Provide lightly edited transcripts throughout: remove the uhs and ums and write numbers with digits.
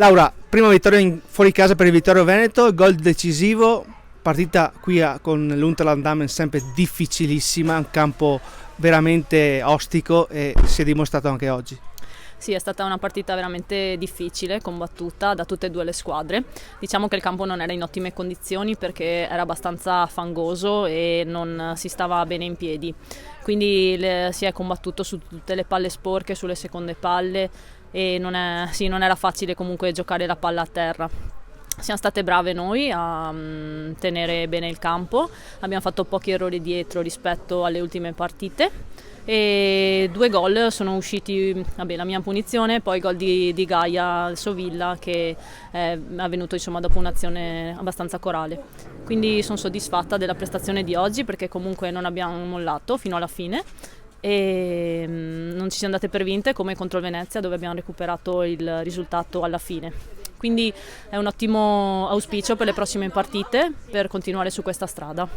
Laura, prima vittoria fuori casa per il Vittorio Veneto, gol decisivo, partita qui con l'Unterland Damen sempre difficilissima, un campo veramente ostico e si è dimostrato anche oggi. Sì, è stata una partita veramente difficile, combattuta da tutte e due le squadre. Diciamo che il campo non era in ottime condizioni perché era abbastanza fangoso e non si stava bene in piedi. Quindi si è combattuto su tutte le palle sporche, sulle seconde palle e non era facile comunque giocare la palla a terra. Siamo state brave noi a tenere bene il campo, abbiamo fatto pochi errori dietro rispetto alle ultime partite e 2 gol sono usciti, la mia punizione, poi il gol di Gaia Sovilla che è avvenuto dopo un'azione abbastanza corale. Quindi sono soddisfatta della prestazione di oggi perché comunque non abbiamo mollato fino alla fine e non ci siamo andate per vinte come contro il Venezia dove abbiamo recuperato il risultato alla fine. Quindi è un ottimo auspicio per le prossime partite per continuare su questa strada.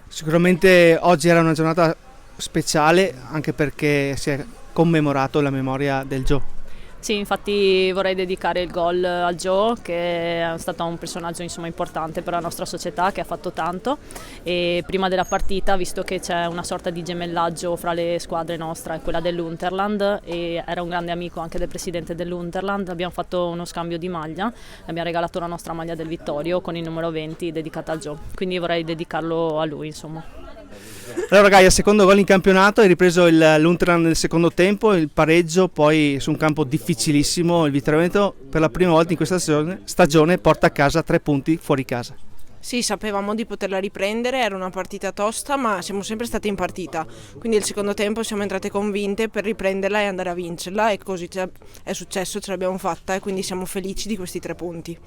Sicuramente oggi era una giornata speciale anche perché si è commemorato la memoria del Joe. Sì, infatti vorrei dedicare il gol al Joe che è stato un personaggio importante per la nostra società che ha fatto tanto e prima della partita, visto che c'è una sorta di gemellaggio fra le squadre nostra e quella dell'Unterland e era un grande amico anche del presidente dell'Unterland, abbiamo fatto uno scambio di maglia, abbiamo regalato la nostra maglia del Vittorio con il numero 20 dedicata al Joe, quindi vorrei dedicarlo a lui Allora Gaia, secondo gol in campionato, hai ripreso l'Unterland nel secondo tempo, il pareggio, poi su un campo difficilissimo il Vittorio Veneto per la prima volta in questa stagione porta a casa 3 punti fuori casa. Sì, sapevamo di poterla riprendere, era una partita tosta ma siamo sempre stati in partita, quindi il secondo tempo siamo entrate convinte per riprenderla e andare a vincerla e così è successo, ce l'abbiamo fatta e quindi siamo felici di questi 3 punti.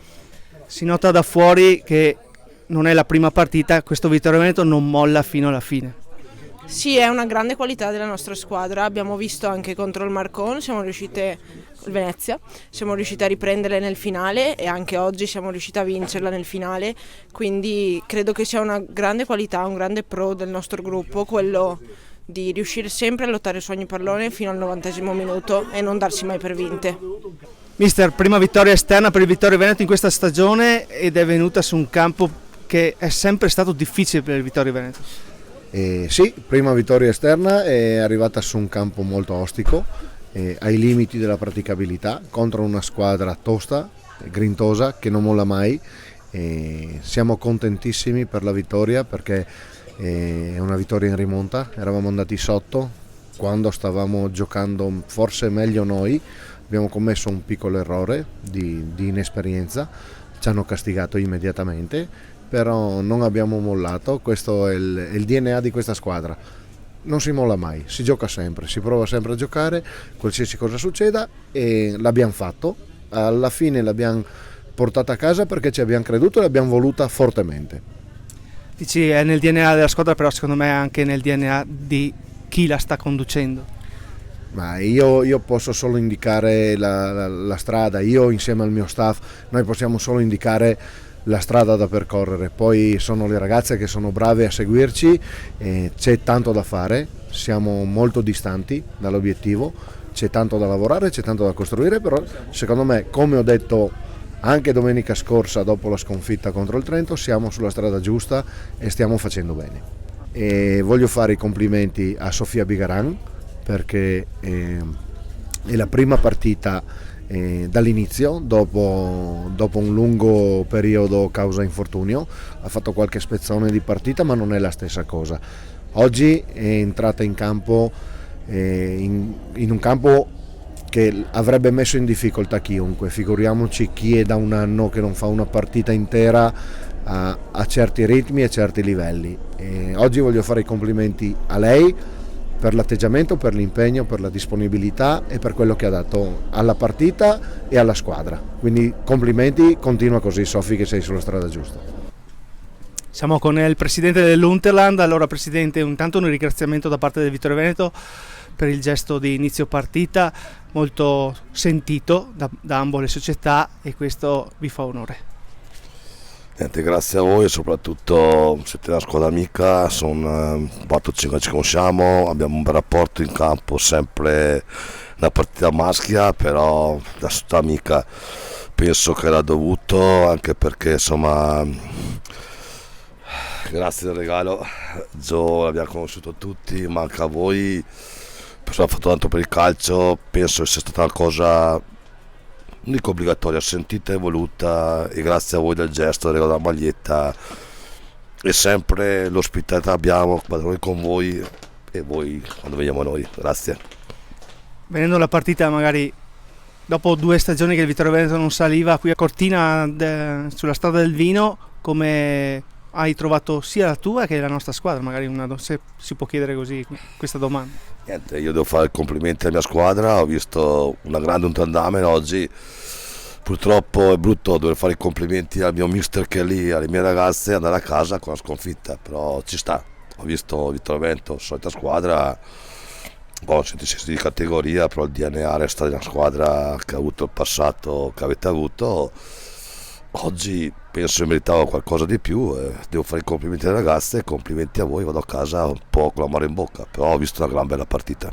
Si nota da fuori che non è la prima partita, questo Vittorio Veneto non molla fino alla fine. Sì, è una grande qualità della nostra squadra, abbiamo visto anche contro il Marcon, il Venezia, siamo riusciti a riprenderle nel finale e anche oggi siamo riusciti a vincerla nel finale, quindi credo che sia una grande qualità, un grande pro del nostro gruppo, quello di riuscire sempre a lottare su ogni pallone fino al 90° minuto e non darsi mai per vinte. Mister, prima vittoria esterna per il Vittorio Veneto in questa stagione ed è venuta su un campo che è sempre stato difficile per il Vittorio Veneto. Sì, prima vittoria esterna, è arrivata su un campo molto ostico, ai limiti della praticabilità, contro una squadra tosta, grintosa, che non molla mai. Siamo contentissimi per la vittoria perché è una vittoria in rimonta, eravamo andati sotto quando stavamo giocando forse meglio noi, abbiamo commesso un piccolo errore di inesperienza, ci hanno castigato immediatamente, però non abbiamo mollato, questo è il DNA di questa squadra, non si molla mai, si gioca sempre, si prova sempre a giocare, qualsiasi cosa succeda e l'abbiamo fatto, alla fine l'abbiamo portata a casa perché ci abbiamo creduto e l'abbiamo voluta fortemente. Dici è nel DNA della squadra, però secondo me è anche nel DNA di chi la sta conducendo. Ma io posso solo indicare la strada, io insieme al mio staff, noi possiamo solo indicare la strada da percorrere, poi sono le ragazze che sono brave a seguirci, c'è tanto da fare, siamo molto distanti dall'obiettivo, c'è tanto da lavorare, c'è tanto da costruire, però secondo me, come ho detto anche domenica scorsa dopo la sconfitta contro il Trento, siamo sulla strada giusta e stiamo facendo bene. E voglio fare i complimenti a Sofia Bigaran perché è la prima partita dall'inizio dopo un lungo periodo causa infortunio, ha fatto qualche spezzone di partita ma non è la stessa cosa. Oggi è entrata in campo in un campo che avrebbe messo in difficoltà chiunque, figuriamoci chi è da un anno che non fa una partita intera a certi ritmi e certi livelli. Oggi voglio fare i complimenti a lei per l'atteggiamento, per l'impegno, per la disponibilità e per quello che ha dato alla partita e alla squadra. Quindi complimenti, continua così Sofi che sei sulla strada giusta. Siamo con il presidente dell'Unterland. Allora presidente, intanto un ringraziamento da parte del Vittorio Veneto per il gesto di inizio partita molto sentito da ambo le società e questo vi fa onore. Niente, grazie a voi, soprattutto siete una squadra amica, sono 4-5 che ci conosciamo, abbiamo un bel rapporto in campo, sempre una partita maschia, però da sua amica penso che era dovuto, anche perché insomma grazie del regalo, Gio l'abbiamo conosciuto tutti, manca a voi, ha fatto tanto per il calcio, penso sia stata una cosa non dico obbligatoria, sentita e voluta, e grazie a voi del gesto, del regalo della maglietta, e sempre l'ospitalità abbiamo quando noi con voi e voi quando veniamo noi, grazie. Venendo alla partita, magari dopo 2 stagioni che il Vittorio Veneto non saliva qui a Cortina sulla strada del vino, come hai trovato sia la tua che la nostra squadra? Magari se si può chiedere così questa domanda. Niente, io devo fare i complimenti alla mia squadra, ho visto una grande Unterdamen oggi, purtroppo è brutto dover fare i complimenti al mio mister che è lì, alle mie ragazze, e andare a casa con la sconfitta, però ci sta, ho visto Vittorio Veneto, solita squadra, siete di categoria, però il DNA resta di una squadra che ha avuto il passato che avete avuto. Oggi penso che meritavo qualcosa di più, devo fare i complimenti alle ragazze, complimenti a voi, vado a casa un po' con l'amore in bocca, però ho visto una gran bella partita.